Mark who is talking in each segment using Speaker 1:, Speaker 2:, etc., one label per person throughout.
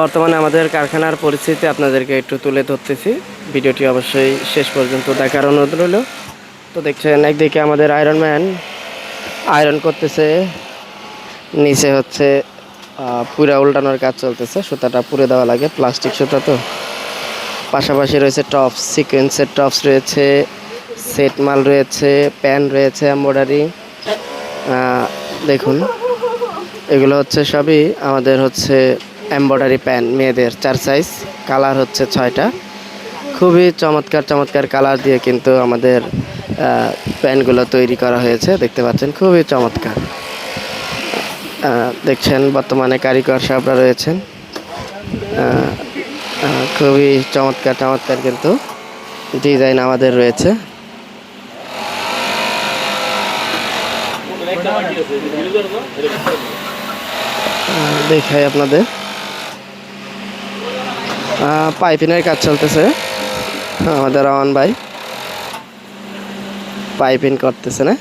Speaker 1: বর্তমানে আমাদের কারখানার পরিস্থিতি আপনাদেরকে একটু তুলে ধরতেছি। ভিডিওটি অবশ্যই শেষ পর্যন্ত দেখার অনুরোধ রইল। তো দেখছেন একদিকে আমাদের আয়রন ম্যান আয়রন করতেছে, নিচে হচ্ছে পুরা উল্টানোর কাজ চলতেছে। সুতাটা পুড়ে দেওয়া লাগে, প্লাস্টিক সুতা তো। পাশাপাশি রয়েছে টপস, সিকোয়েন্সের টপস রয়েছে, সেট মাল রয়েছে, প্যান রয়েছে, এমব্রয়ডারি। দেখুন এগুলো হচ্ছে সবই আমাদের হচ্ছে এমব্রয়ডারি প্যান, মেয়েদের 4 সাইজ, কালার হচ্ছে 6টা। খুবই চমৎকার চমৎকার কালার দিয়ে কিন্তু আমাদের প্যান্টগুলো তৈরি করা হয়েছে। দেখতে পাচ্ছেন খুবই চমৎকার। দেখছেন বর্তমানে কারিগর সাহেবরা রয়েছেন। খুবই চমৎকার চমৎকার কিন্তু ডিজাইন আমাদের রয়েছে। দেখাই আপনাদের, পাইপিনের কাজ চলতেছে। আমাদের রহমান ভাই পাইপিং করতেছে না,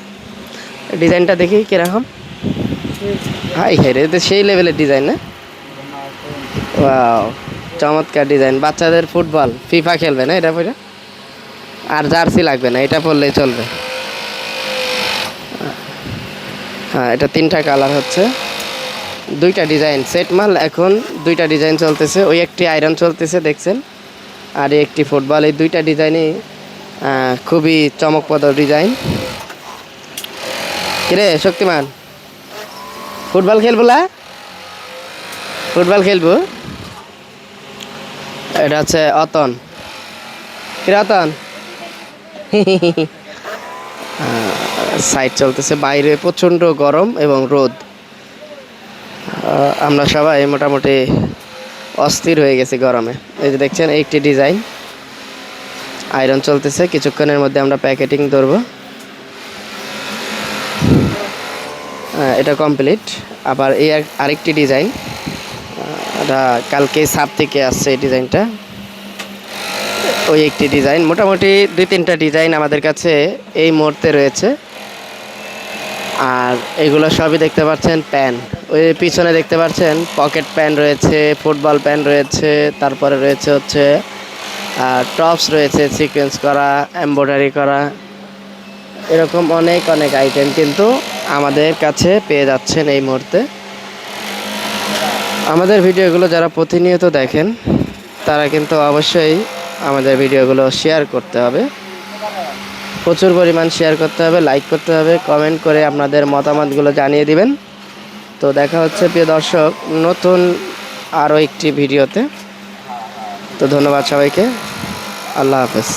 Speaker 1: ডিজাইনটা দেখি কিরকম। হাই হাই রে, সেই লেভেলের ডিজাইন না? ওয়াও, চমৎকার ডিজাইন। বাচ্চাদের ফুটবল ফিফা খেলবে না এটা পরে, আর জার্সি লাগবে না, এটা পরলেই চলবে। হ্যাঁ, এটা 3টা কালার হচ্ছে, 2টা ডিজাইন সেট মাল। এখন 2টা ডিজাইন চলতেছে, ওই একটি আয়রন চলতেছে দেখছেন, আর একটি ফুটবল। এই 2টা ডিজাইনই খুবই চমকপ্রদ ডিজাইন। কিরে শক্তিমান, ফুটবল খেলবো না? ফুটবল খেলবো। এটা হচ্ছে অতন। কিরে অতন, সাইড চলতেছে, বাইরে প্রচণ্ড গরম এবং রোদ। আমরা সবাই মোটামুটি অস্থির হয়ে গেছি গরমে। এই যে দেখছেন একটি ডিজাইন আয়রন চলতেছে, কিছুক্ষণের মধ্যে আমরা প্যাকেটিং ধরবো। এটা কমপ্লিট। আবার এই আরেকটি ডিজাইন, এটা কালকে সাপ থেকে আসছে এই ডিজাইনটা। ওই একটি ডিজাইন, মোটামুটি 2-3টা ডিজাইন আমাদের কাছে এই মুহূর্তে রয়েছে। আর এগুলো সবই দেখতে পাচ্ছেন প্যান। ওই পিছনে দেখতে পাচ্ছেন পকেট প্যান রয়েছে, ফুটবল প্যান রয়েছে, তারপরে রয়েছে হচ্ছে টপস রয়েছে সিকোয়েন্স করা, এমব্রয়ডারি করা। এরকম অনেক অনেক আইটেম কিন্তু আমাদের কাছে পেয়ে যাচ্ছেন এই মুহূর্তে। আমাদের ভিডিওগুলো যারা প্রতিনিয়ত দেখেন তারা কিন্তু অবশ্যই আমাদের ভিডিওগুলো শেয়ার করতে হবে, প্রচুর পরিমাণ শেয়ার করতে হবে, লাইক করতে হবে, কমেন্ট করে আপনাদের মতামতগুলো জানিয়ে দিবেন। তো দেখা হচ্ছে প্রিয় দর্শক নতুন আরও একটি ভিডিওতে। তো ধন্যবাদ সবাইকে, আল্লাহ হাফেজ।